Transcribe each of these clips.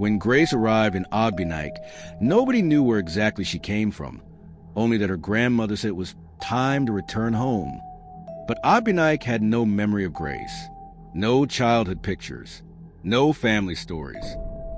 When Grace arrived in Ogbunike, nobody knew where exactly she came from, only that her grandmother said it was time to return home. But Ogbunike had no memory of Grace, no childhood pictures, no family stories,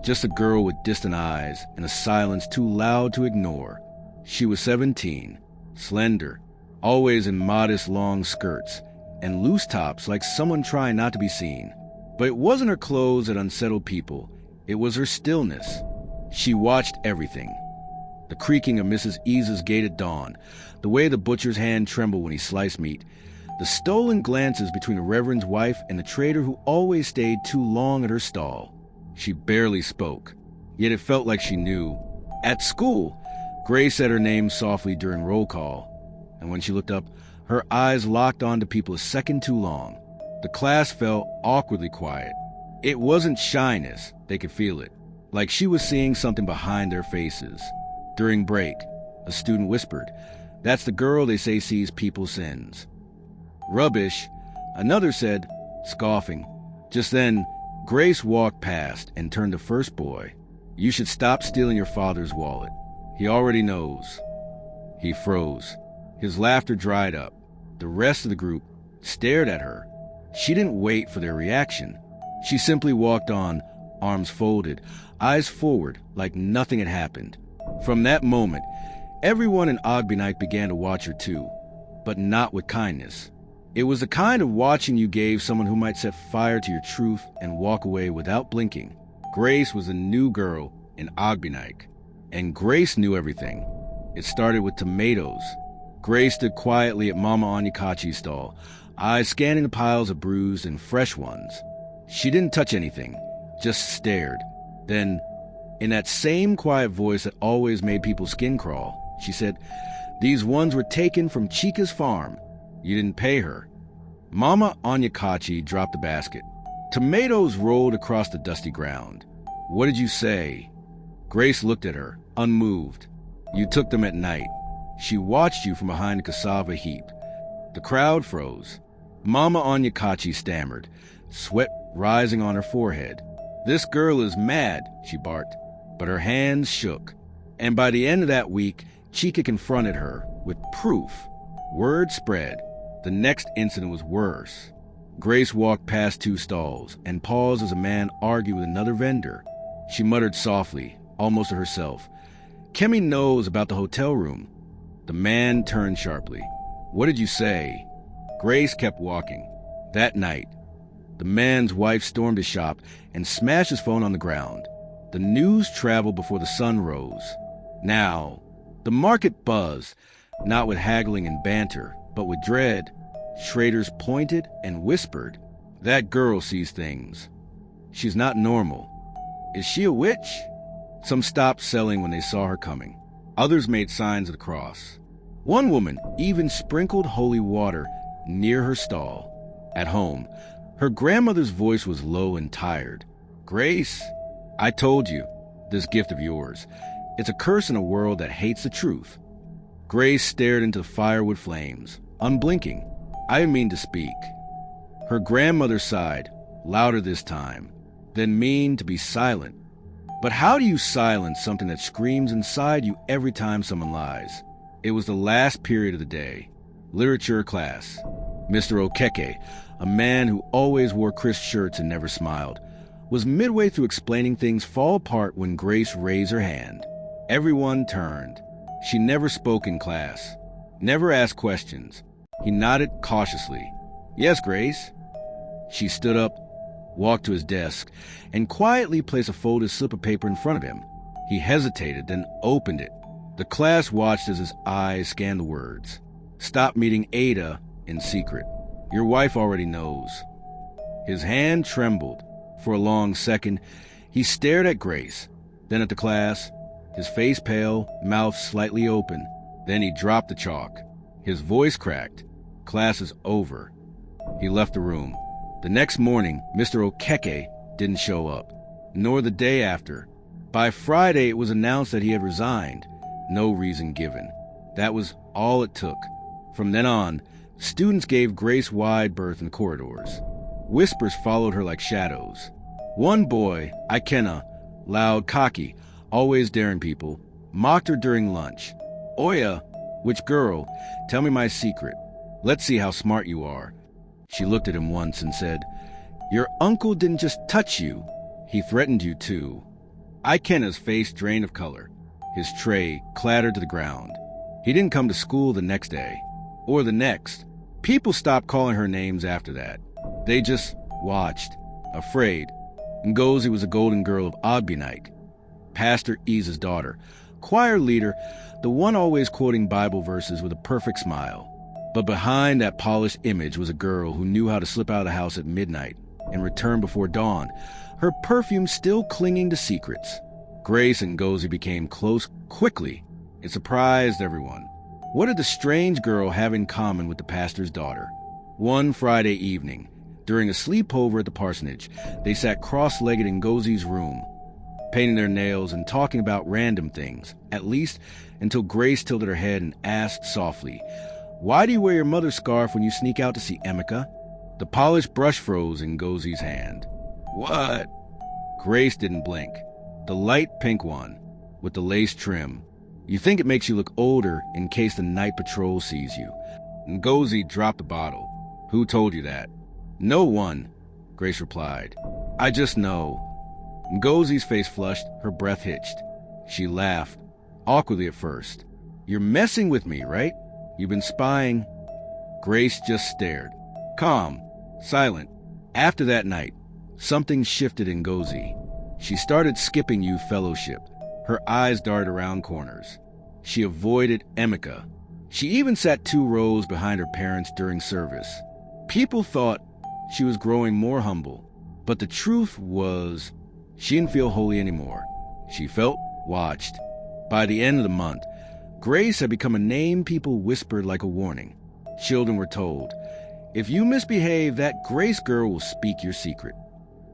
just a girl with distant eyes and a silence too loud to ignore. She was 17, slender, always in modest long skirts and loose tops like someone trying not to be seen. But it wasn't her clothes that unsettled people, it was her stillness. She watched everything. The creaking of Mrs. Ease's gate at dawn, the way the butcher's hand trembled when he sliced meat, the stolen glances between the reverend's wife and the trader who always stayed too long at her stall. She barely spoke, yet it felt like she knew. At school, Grace said her name softly during roll call, and when she looked up, her eyes locked onto people a second too long. The class felt awkwardly quiet. It wasn't shyness, they could feel it, like she was seeing something behind their faces. During break, a student whispered, "That's the girl they say sees people's sins." "Rubbish," another said, scoffing. Just then, Grace walked past and turned to first boy. "You should stop stealing your father's wallet. He already knows." He froze. His laughter dried up. The rest of the group stared at her. She didn't wait for their reaction. She simply walked on, arms folded, eyes forward, like nothing had happened. From that moment, everyone in Ogbunike began to watch her too, but not with kindness. It was the kind of watching you gave someone who might set fire to your truth and walk away without blinking. Grace was a new girl in Ogbunike, and Grace knew everything. It started with tomatoes. Grace stood quietly at Mama Onyekachi's stall, eyes scanning the piles of bruised and fresh ones. She didn't touch anything, just stared. Then, in that same quiet voice that always made people's skin crawl, she said, "These ones were taken from Chica's farm. You didn't pay her." Mama Onyekachi dropped the basket. Tomatoes rolled across the dusty ground. "What did you say?" Grace looked at her, unmoved. "You took them at night." She watched you from behind the cassava heap. The crowd froze. Mama Onyekachi stammered, sweat rising on her forehead. "This girl is mad," she barked, but her hands shook. And by the end of that week, Chica confronted her with proof. Word spread. The next incident was worse. Grace walked past 2 stalls and paused as a man argued with another vendor. She muttered softly, almost to herself, "Kemi knows about the hotel room." The man turned sharply. "What did you say?" Grace kept walking. That night, the man's wife stormed his shop and smashed his phone on the ground. The news traveled before the sun rose. Now, the market buzzed, not with haggling and banter, but with dread. Traders pointed and whispered, "That girl sees things. She's not normal. Is she a witch?" Some stopped selling when they saw her coming. Others made signs of the cross. One woman even sprinkled holy water near her stall. At home, her grandmother's voice was low and tired. "Grace, I told you, this gift of yours. It's a curse in a world that hates the truth." Grace stared into the firewood flames, unblinking. "I didn't mean to speak." Her grandmother sighed, louder this time, "Then mean to be silent." But how do you silence something that screams inside you every time someone lies? It was the last period of the day. Literature class. Mr. Okeke, a man who always wore crisp shirts and never smiled, was midway through explaining things fall apart when Grace raised her hand. Everyone turned. She never spoke in class, never asked questions. He nodded cautiously. "Yes, Grace." She stood up, walked to his desk, and quietly placed a folded slip of paper in front of him. He hesitated, then opened it. The class watched as his eyes scanned the words. "Stop meeting Ada in secret. Your wife already knows." His hand trembled. For a long second, he stared at Grace, then at the class, his face pale, mouth slightly open. Then he dropped the chalk. His voice cracked. "Class is over." He left the room. The next morning, Mr. Okeke didn't show up, nor the day after. By Friday, it was announced that he had resigned. No reason given. That was all it took. From then on, students gave Grace wide berth in the corridors. Whispers followed her like shadows. One boy, Ikenna, Loud, cocky, always daring people, mocked her during lunch. Oya, which girl? Tell me my secret. Let's see how smart you are. She looked at him once and said, Your uncle didn't just touch you. He threatened you too. Ikenna's face drained of color. His tray clattered to the ground. He didn't come to school the next day. Or the next. People stopped calling her names after that. They just watched, afraid. Ngozi was a golden girl of Ogbunike, Pastor Iza's daughter, choir leader, the one always quoting Bible verses with a perfect smile. But behind that polished image was a girl who knew how to slip out of the house at midnight and return before dawn, her perfume still clinging to secrets. Grace and Ngozi became close quickly. It surprised everyone. What did the strange girl have in common with the pastor's daughter? One Friday evening, during a sleepover at the parsonage, they sat cross-legged in Ngozi's room, painting their nails and talking about random things, at least until Grace tilted her head and asked softly, Why do you wear your mother's scarf when you sneak out to see Emeka? The polished brush froze in Ngozi's hand. What? Grace didn't blink. The light pink one, with the lace trim. You think it makes you look older in case the night patrol sees you. Ngozi dropped the bottle. Who told you that? No one, Grace replied. I just know. Ngozi's face flushed, her breath hitched. She laughed, awkwardly at first. You're messing with me, right? You've been spying. Grace just stared, calm, silent. After that night, something shifted in Ngozi. She started skipping youth fellowship. Her eyes darted around corners. She avoided Emeka. She even sat 2 rows behind her parents during service. People thought she was growing more humble, but the truth was she didn't feel holy anymore. She felt watched. By the end of the month, Grace had become a name people whispered like a warning. Children were told, if you misbehave, that Grace girl will speak your secret.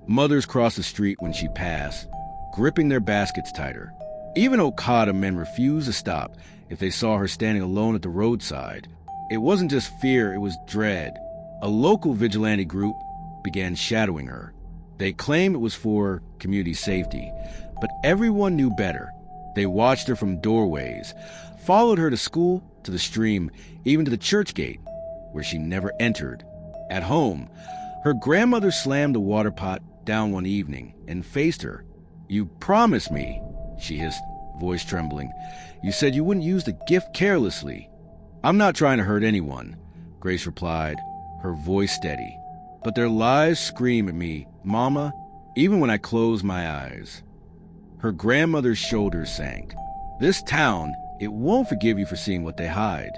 Mothers crossed the street when she passed, gripping their baskets tighter. Even Okada men refused to stop if they saw her standing alone at the roadside. It wasn't just fear, it was dread. A local vigilante group began shadowing her. They claimed it was for community safety, but everyone knew better. They watched her from doorways, followed her to school, to the stream, even to the church gate, where she never entered. At home, her grandmother slammed the water pot down one evening and faced her. You promised me, she hissed, voice trembling. You said you wouldn't use the gift carelessly. I'm not trying to hurt anyone, Grace replied, her voice steady. But their lies scream at me, Mama, even when I close my eyes. Her grandmother's shoulders sank. This town, it won't forgive you for seeing what they hide.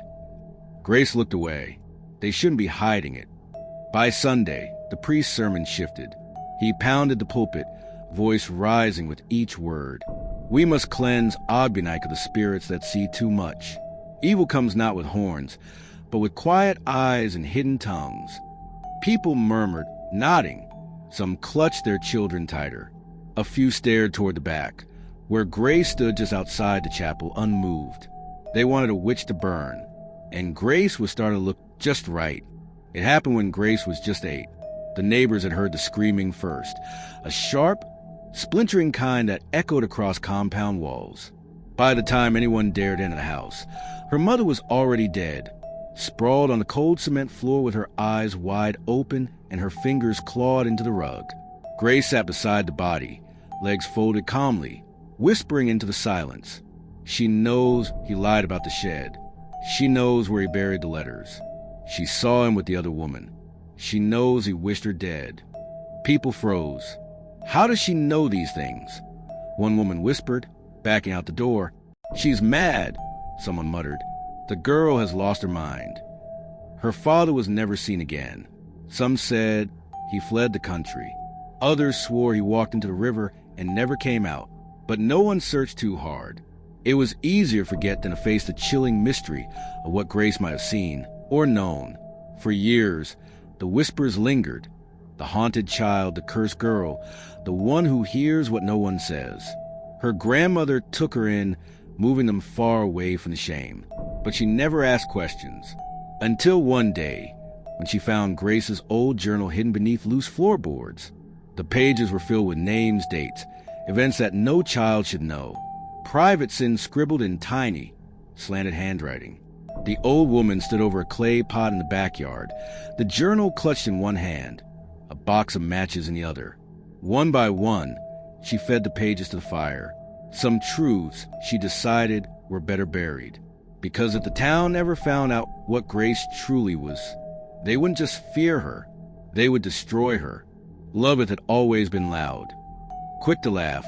Grace looked away. They shouldn't be hiding it. By Sunday, the priest's sermon shifted. He pounded the pulpit, voice rising with each word. We must cleanse Ogbunike of the spirits that see too much. Evil comes not with horns, but with quiet eyes and hidden tongues. People murmured, nodding. Some clutched their children tighter. A few stared toward the back, where Grace stood just outside the chapel, unmoved. They wanted a witch to burn, and Grace was starting to look just right. It happened when Grace was just 8. The neighbors had heard the screaming first, a sharp, splintering kind that echoed across compound walls. By the time anyone dared enter the house, her mother was already dead, sprawled on the cold cement floor with her eyes wide open and her fingers clawed into the rug. Grace sat beside the body, legs folded calmly, whispering into the silence. She knows he lied about the shed. She knows where he buried the letters. She saw him with the other woman. She knows he wished her dead. People froze. How does she know these things? One woman whispered, backing out the door. She's mad, someone muttered. The girl has lost her mind. Her father was never seen again. Some said he fled the country. Others swore he walked into the river and never came out. But no one searched too hard. It was easier to forget than to face the chilling mystery of what Grace might have seen or known. For years, the whispers lingered. The haunted child, the cursed girl, the one who hears what no one says. Her grandmother took her in, moving them far away from the shame. But she never asked questions. Until one day, when she found Grace's old journal hidden beneath loose floorboards. The pages were filled with names, dates, events that no child should know. Private sins scribbled in tiny, slanted handwriting. The old woman stood over a clay pot in the backyard, the journal clutched in one hand, a box of matches in the other. One by one, she fed the pages to the fire. Some truths she decided were better buried. Because if the town ever found out what Grace truly was, they wouldn't just fear her, they would destroy her. Loveth had always been loud, quick to laugh,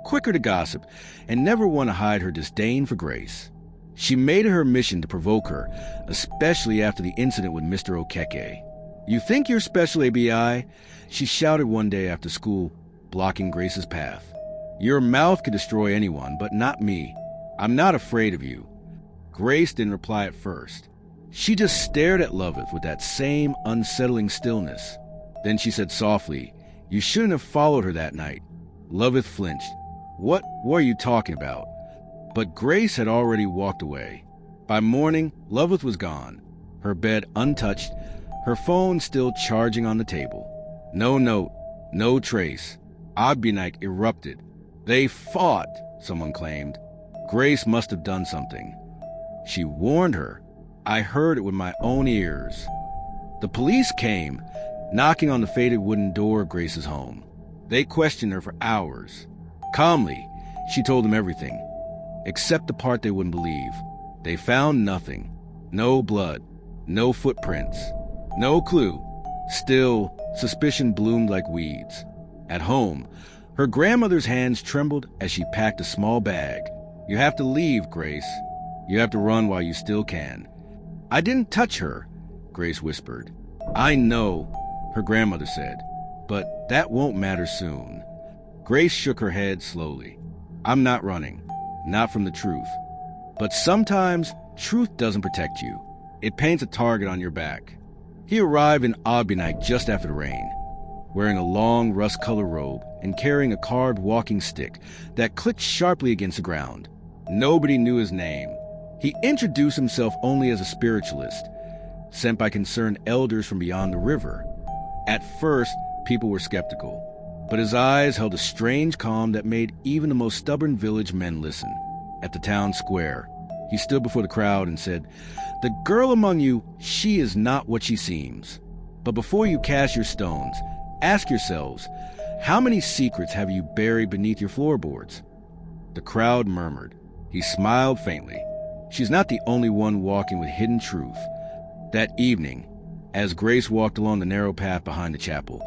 quicker to gossip, and never one to hide her disdain for Grace. She made it her mission to provoke her, especially after the incident with Mr. Okeke. "You think you're special, ABI?" she shouted one day after school, blocking Grace's path. "Your mouth could destroy anyone, but not me. I'm not afraid of you." Grace didn't reply at first. She just stared at Loveth with that same unsettling stillness. Then she said softly, "You shouldn't have followed her that night." Loveth flinched. What were you talking about?" But Grace had already walked away. By morning, Loveth was gone, her bed untouched, her phone still charging on the table. No note, no trace. Ogbunike erupted. "They fought," someone claimed. Grace must have done something. She warned her. I heard it with my own ears. The police came, knocking on the faded wooden door of Grace's home. They questioned her for hours. Calmly, she told them everything, except the part they wouldn't believe. They found nothing. No blood, no footprints, no clue. Still, suspicion bloomed like weeds. At home, her grandmother's hands trembled as she packed a small bag. "You have to leave, Grace. You have to run while you still can." "I didn't touch her," Grace whispered. "I know," her grandmother said, "but that won't matter soon." Grace shook her head slowly. "I'm not running, not from the truth. But sometimes truth doesn't protect you. It paints a target on your back." He arrived in Ogbunike just after the rain, wearing a long rust-colored robe and carrying a carved walking stick that clicked sharply against the ground. Nobody knew his name. He introduced himself only as a spiritualist, sent by concerned elders from beyond the river. At first, people were skeptical, but his eyes held a strange calm that made even the most stubborn village men listen. At the town square, he stood before the crowd and said, "The girl among you, she is not what she seems. But before you cast your stones, ask yourselves, how many secrets have you buried beneath your floorboards?" The crowd murmured. He smiled faintly. She's not the only one walking with hidden truth. That evening, as Grace walked along the narrow path behind the chapel,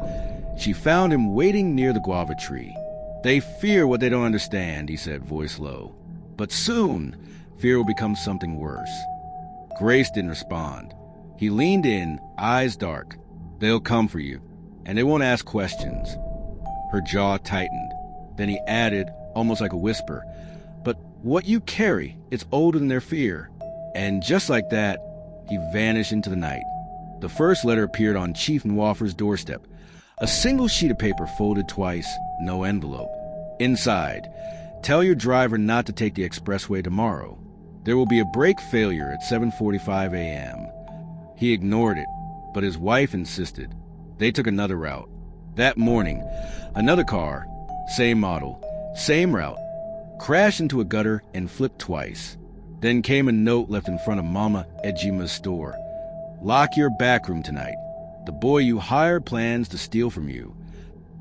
she found him waiting near the guava tree. "They fear what they don't understand," he said, voice low. "But soon, fear will become something worse." Grace didn't respond. He leaned in, eyes dark. "They'll come for you, and they won't ask questions." Her jaw tightened. Then he added, almost like a whisper, "But what you carry, it's older than their fear." And just like that, he vanished into the night. The first letter appeared on Chief Nwafer's doorstep. A single sheet of paper folded twice, no envelope. Inside, "Tell your driver not to take the expressway tomorrow. There will be a brake failure at 7:45 a.m. He ignored it, but his wife insisted. They took another route. That morning, another car, same model, same route, crashed into a gutter and flipped twice. Then came a note left in front of Mama Ejima's store. "Lock your back room tonight. The boy you hired plans to steal from you."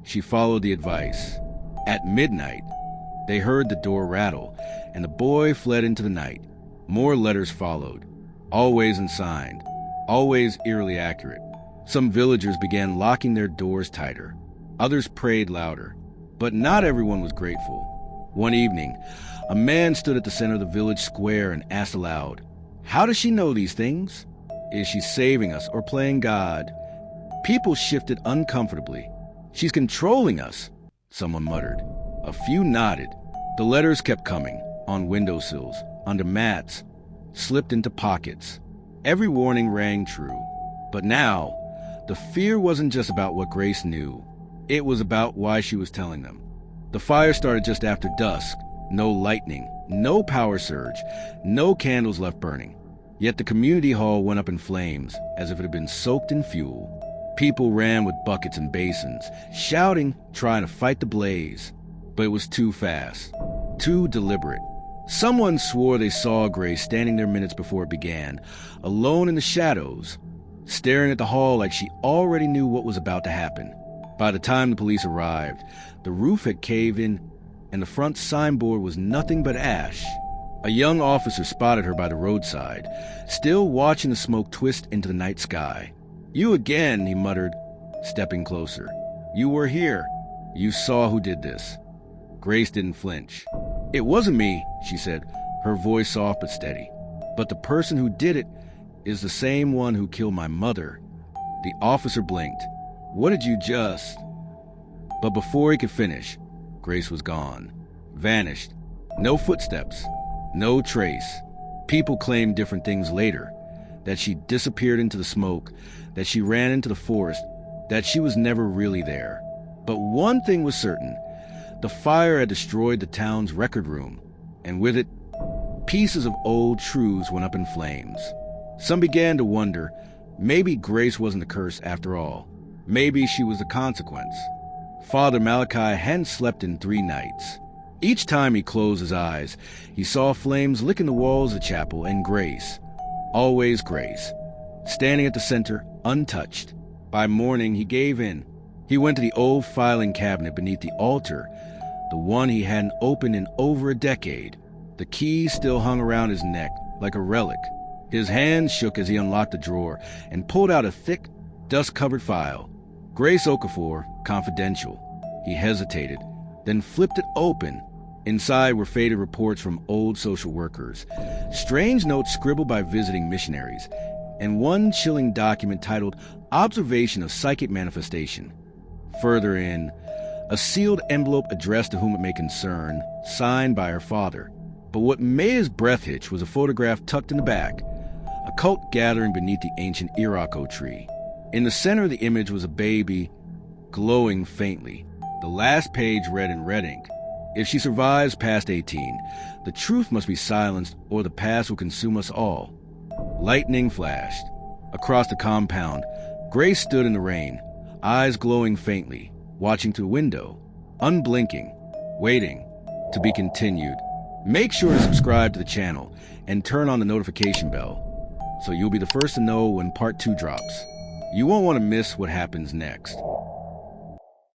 She followed the advice. At midnight, they heard the door rattle, and the boy fled into the night. More letters followed, always unsigned, always eerily accurate. Some villagers began locking their doors tighter. Others prayed louder. But not everyone was grateful. One evening, a man stood at the center of the village square and asked aloud, "How does she know these things? Is she saving us or playing God?" People shifted uncomfortably. "She's controlling us," someone muttered. A few nodded. The letters kept coming, on windowsills, under mats, slipped into pockets. Every warning rang true. But now, the fear wasn't just about what Grace knew. It was about why she was telling them. The fire started just after dusk. No lightning, no power surge, no candles left burning. Yet the community hall went up in flames, as if it had been soaked in fuel. People ran with buckets and basins, shouting, trying to fight the blaze. but it was too fast, too deliberate. Someone swore they saw Grace standing there minutes before it began, alone in the shadows, staring at the hall like she already knew what was about to happen. By the time the police arrived, the roof had caved in, and the front signboard was nothing but ash. A young officer spotted her by the roadside, still watching the smoke twist into the night sky. "You again," he muttered, stepping closer. "You were here. You saw who did this." Grace didn't flinch. "It wasn't me," she said, her voice soft but steady. "But the person who did it is the same one who killed my mother." The officer blinked. "What did you just—" But before he could finish, Grace was gone. Vanished. No footsteps. No trace. People claimed different things later. That she disappeared into the smoke, that she ran into the forest, that she was never really there. But one thing was certain. The fire had destroyed the town's record room, and with it, pieces of old truths went up in flames. Some began to wonder, maybe Grace wasn't the curse after all. Maybe she was the consequence. Father Malachi hadn't slept in 3 nights. Each time he closed his eyes, he saw flames licking the walls of the chapel, and Grace, always Grace, standing at the center, untouched. By morning, he gave in. He went to the old filing cabinet beneath the altar, the one he hadn't opened in over a decade. The key still hung around his neck like a relic. His hands shook as he unlocked the drawer and pulled out a thick, dust-covered file. Grace Okafor, confidential. He hesitated, then flipped it open. Inside were faded reports from old social workers, strange notes scribbled by visiting missionaries, and one chilling document titled Observation of Psychic Manifestation. Further in, a sealed envelope addressed to whom it may concern, signed by her father. But what made his breath hitch was a photograph tucked in the back, a cult gathering beneath the ancient Irako tree. In the center of the image was a baby, glowing faintly. The last page read in red ink, "If she survives past 18, the truth must be silenced or the past will consume us all." Lightning flashed. Across the compound, Grace stood in the rain, eyes glowing faintly, watching through the window, unblinking, waiting to be continued. Make sure to subscribe to the channel and turn on the notification bell so you'll be the first to know when part 2 drops. You won't want to miss what happens next.